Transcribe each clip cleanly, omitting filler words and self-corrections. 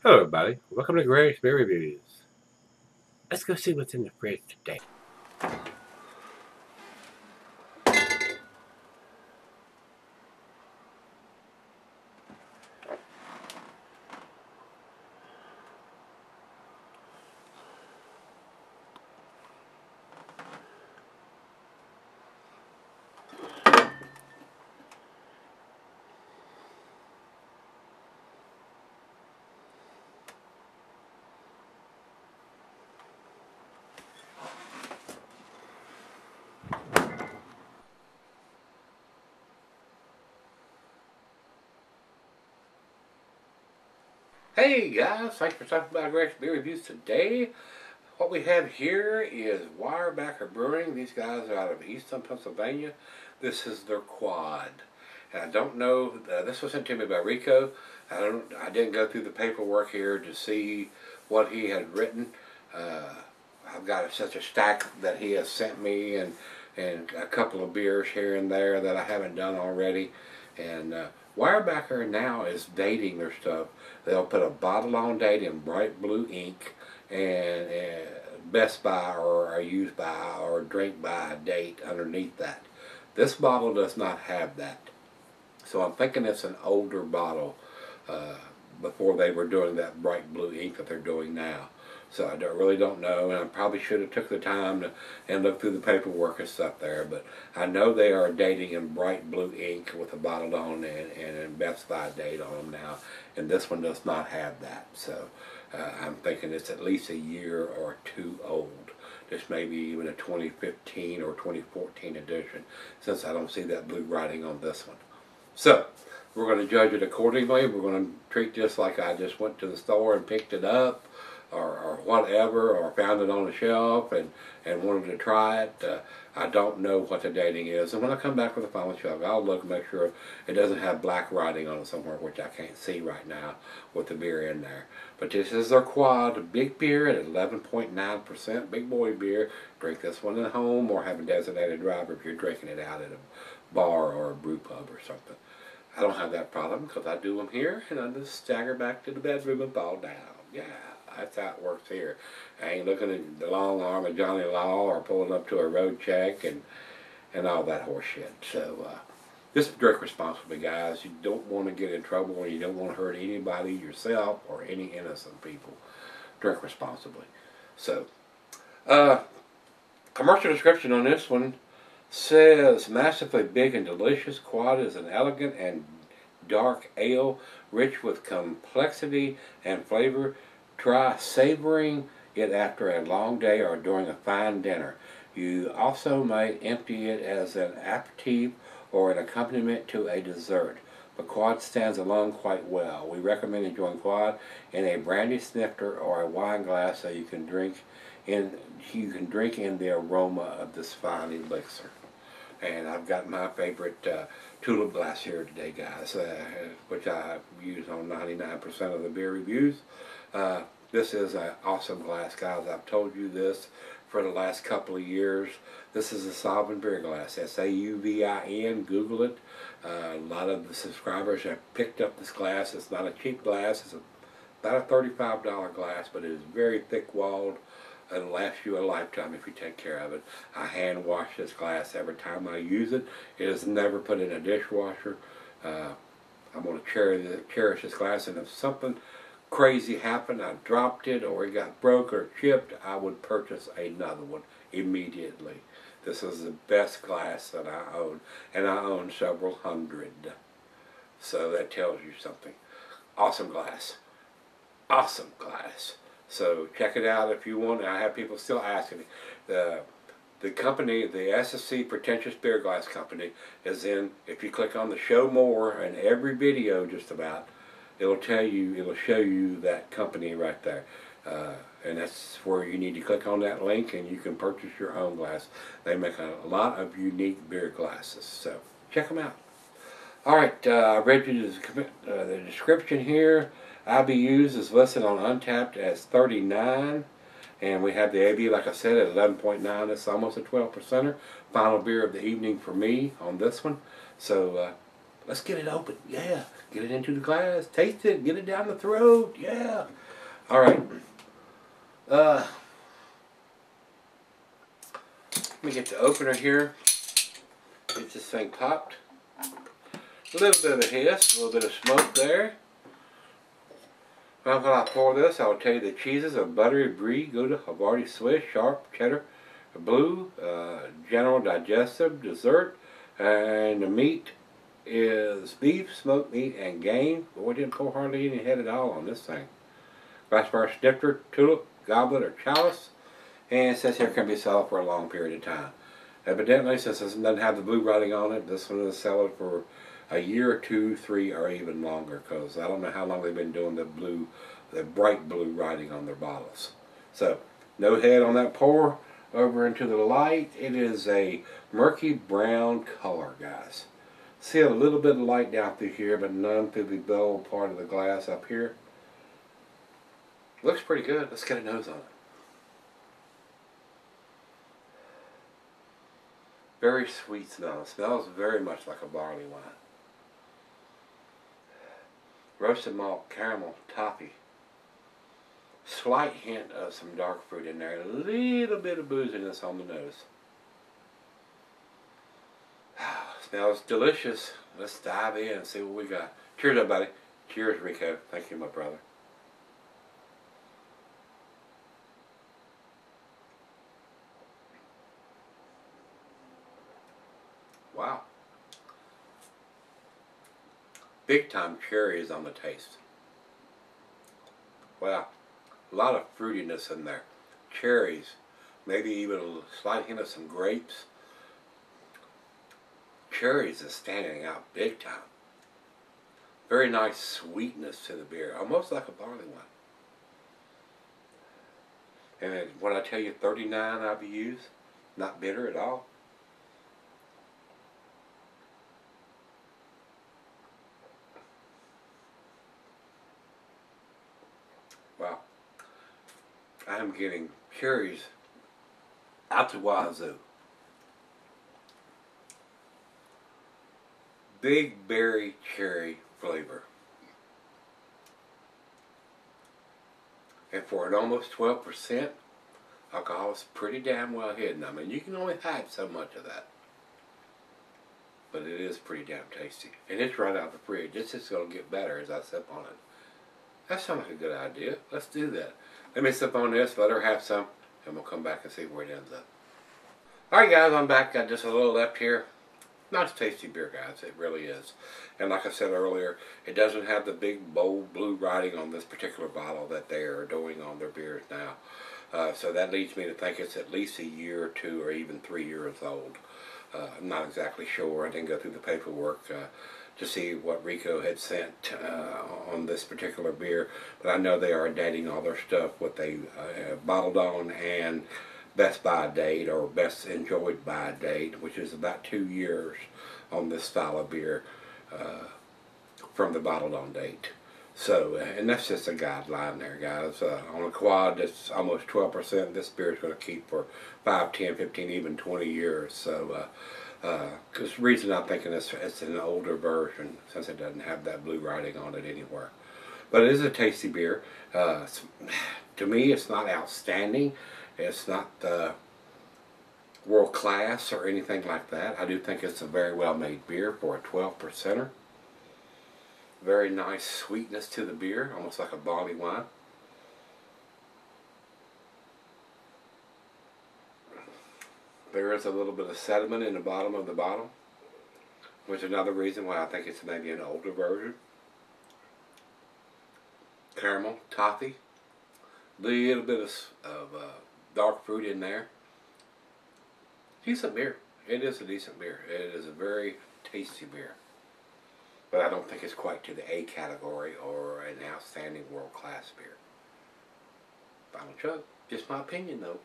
Hello, everybody. Welcome to Gregsbeerreviews. Let's go see what's in the fridge today. Hey guys, thanks for stopping by Gregsbeerreviews today. What we have here is Weyerbacher Brewing. These guys are out of Easton, Pennsylvania. This is their quad. And I don't know, this was sent to me by Rico. I didn't go through the paperwork here to see what he had written. I've got such a stack that he has sent me, and a couple of beers here and there that I haven't done already. And Weyerbacher now is dating their stuff. They'll put a bottle on date in bright blue ink, and best by or a use by or drink by date underneath that. This bottle does not have that. So I'm thinking it's an older bottle before they were doing that bright blue ink that they're doing now. So I really don't know, and I probably should have took the time and look through the paperwork and stuff there. But I know they are dating in bright blue ink with a bottle on and a Best Buy date on them now, and this one does not have that. So I'm thinking it's at least a year or two old. This may be even a 2015 or 2014 edition, since I don't see that blue writing on this one. So we're going to judge it accordingly. We're going to treat this like I just went to the store and picked it up, or whatever, or found it on the shelf and wanted to try it. I don't know what the dating is, and when I come back with the final shelf, I'll look and make sure it doesn't have black writing on it somewhere, which I can't see right now with the beer in there. But this is their quad, big beer at 11.9%, big boy beer. Drink this one at home, or have a designated driver if you're drinking it out at a bar or a brew pub or something. I don't have that problem because I do them here, and I just stagger back to the bedroom and fall down. Yeah, that's how it works here. I ain't looking at the long arm of Johnny Law or pulling up to a road check and all that horse shit. So just drink responsibly, guys. You don't want to get in trouble, and you don't want to hurt anybody, yourself, or any innocent people. Drink responsibly. So, commercial description on this one says, massively big and delicious, quad is an elegant and dark ale, rich with complexity and flavor. Try savoring it after a long day or during a fine dinner. You also may empty it as an aperitif or an accompaniment to a dessert. But quad stands alone quite well. We recommend enjoying quad in a brandy snifter or a wine glass so you can drink in the aroma of this fine elixir. And I've got my favorite tulip glass here today, guys, which I use on 99% of the beer reviews. This is an awesome glass, guys. I've told you this for the last couple of years. This is a Sauvin beer glass, S-A-U-V-I-N. Google it. A lot of the subscribers have picked up this glass. It's not a cheap glass. It's about a $35 glass, but it is very thick-walled. It'll last you a lifetime if you take care of it. I hand wash this glass every time I use it. It is never put in a dishwasher. I'm going to cherish this glass, and if something crazy happened, I dropped it or it got broke or chipped, I would purchase another one immediately. This is the best glass that I own, and I own several hundred. So that tells you something. Awesome glass. Awesome glass. So check it out if you want. I have people still asking me. The company, the SSC Pretentious Beer Glass Company, is in. If you click on the Show More in every video, just about, it'll show you that company right there. And that's where you need to click on that link, and you can purchase your own glass. They make a lot of unique beer glasses, so check them out. All right, I read you the description here. IBUs is listed on Untapped as 39, and we have the AB, like I said, at 11.9. That's almost a 12%er. Final beer of the evening for me on this one. So Let's get it open. Yeah. Get it into the glass. Taste it. Get it down the throat. Yeah. All right. Let me get the opener here. Get this thing popped. A little bit of a hiss, a little bit of smoke there. Well, when I pour this, I'll tell you the cheeses are buttery, brie, Gouda, Havarti, Swiss, sharp, cheddar, blue, general digestive, dessert, and the meat is beef, smoked meat, and game. Boy, didn't pour hardly any head at all on this thing. Glassware snifter, tulip, goblet, or chalice, and it says here can be sold for a long period of time. Evidently, since this doesn't have the blue writing on it, this one is selling for a year or 2, 3, or even longer, because I don't know how long they've been doing the bright blue writing on their bottles. So, no head on that pour. Over into the light, it is a murky brown color, guys. See a little bit of light down through here, but none through the dull part of the glass up here. Looks pretty good. Let's get a nose on it. Very sweet smell. It smells very much like a barley wine. Roasted malt, caramel, toffee. Slight hint of some dark fruit in there. A little bit of booziness on the nose. Smells delicious. Let's dive in and see what we got. Cheers, everybody. Cheers, Rico. Thank you, my brother. Wow. Big time cherries on the taste. Wow. A lot of fruitiness in there. Cherries. Maybe even a slight hint of some grapes. Cherries is standing out big time. Very nice sweetness to the beer. Almost like a barley wine. And when I tell you 39 IBUs, not bitter at all. Wow. I am getting cherries out the wazoo. Big berry cherry flavor. And for an almost 12%, alcohol is pretty damn well hidden. I mean, you can only hide so much of that. But it is pretty damn tasty. And it's right out of the fridge. It's just going to get better as I sip on it. That sounds like a good idea. Let's do that. Let me sip on this, let her have some, and we'll come back and see where it ends up. Alright guys, I'm back. Got just a little left here. Nice tasty beer, guys. It really is. And like I said earlier, it doesn't have the big, bold blue writing on this particular bottle that they are doing on their beers now. So that leads me to think it's at least a year or 2 or even 3 years old. I'm not exactly sure. I didn't go through the paperwork to see what Rico had sent on this particular beer. But I know they are dating all their stuff, what they bottled on, and best by date or best enjoyed by date, which is about 2 years on this style of beer from the bottled on date. So, and that's just a guideline there, guys. On a quad that's almost 12%, this beer is going to keep for 5, 10, 15, even 20 years. So, because the reason I'm thinking it's an older version, since it doesn't have that blue writing on it anywhere. But it is a tasty beer. To me, it's not outstanding. It's not world class or anything like that. I do think it's a very well made beer for a 12%er. Very nice sweetness to the beer, almost like a barley wine. There is a little bit of sediment in the bottom of the bottle, which is another reason why I think it's maybe an older version. Caramel, toffee, little bit of dark fruit in there. Decent beer. It is a decent beer. It is a very tasty beer. But I don't think it's quite to the A category or an outstanding world-class beer. Final chug. Just my opinion, though.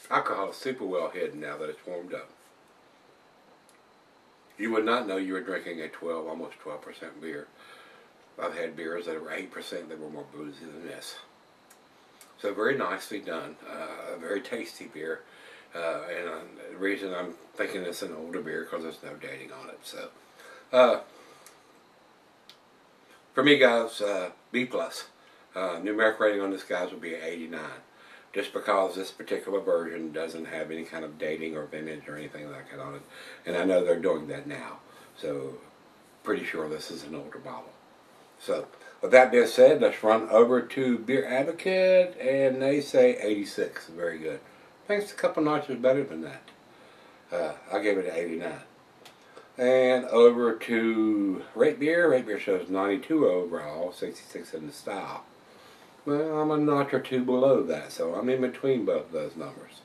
Alcohol is super well hidden now that it's warmed up. You would not know you were drinking a almost 12% beer. I've had beers that were 8% that were more boozy than this. So very nicely done. A very tasty beer. And the reason I'm thinking it's an older beer because there's no dating on it. So, for me, guys, B plus. Numeric rating on this, guys, would be 89. Just because this particular version doesn't have any kind of dating or vintage or anything like that on it. And I know they're doing that now. So, pretty sure this is an older bottle. So, with that being said, let's run over to Beer Advocate, and they say 86. Very good. I think it's a couple notches better than that. I gave it an 89. And over to Rate Beer. Rate Beer shows 92 overall, 66 in the style. Well, I'm a notch or two below that, so I'm in between both of those numbers.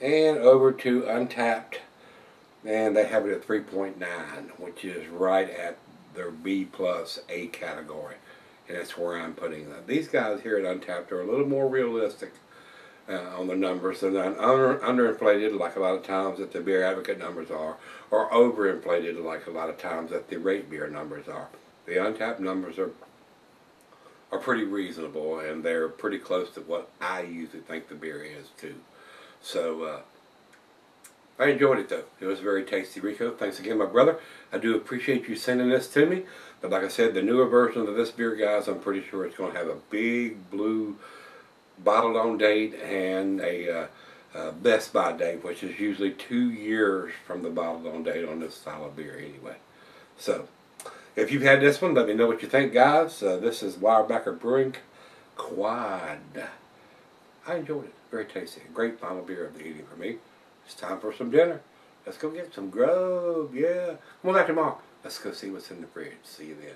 And over to Untapped, and they have it at 3.9, which is right at their B plus A category. And that's where I'm putting them. These guys here at Untapped are a little more realistic on the numbers. They're not underinflated like a lot of times that the Beer Advocate numbers are, or overinflated like a lot of times that the Rate Beer numbers are. The Untapped numbers are pretty reasonable, and they're pretty close to what I usually think the beer is too. So I enjoyed it though. It was very tasty. Rico, thanks again, my brother. I do appreciate you sending this to me. But like I said, the newer version of this beer, guys, I'm pretty sure it's going to have a big blue bottled on date and a best by date, which is usually 2 years from the bottled on date on this style of beer anyway. So, if you've had this one, let me know what you think, guys. This is Weyerbacher Brewing Quad. I enjoyed it. Very tasty. A great final beer of the evening for me. It's time for some dinner. Let's go get some grub. Yeah. Come on back tomorrow. Let's go see what's in the fridge. See you then.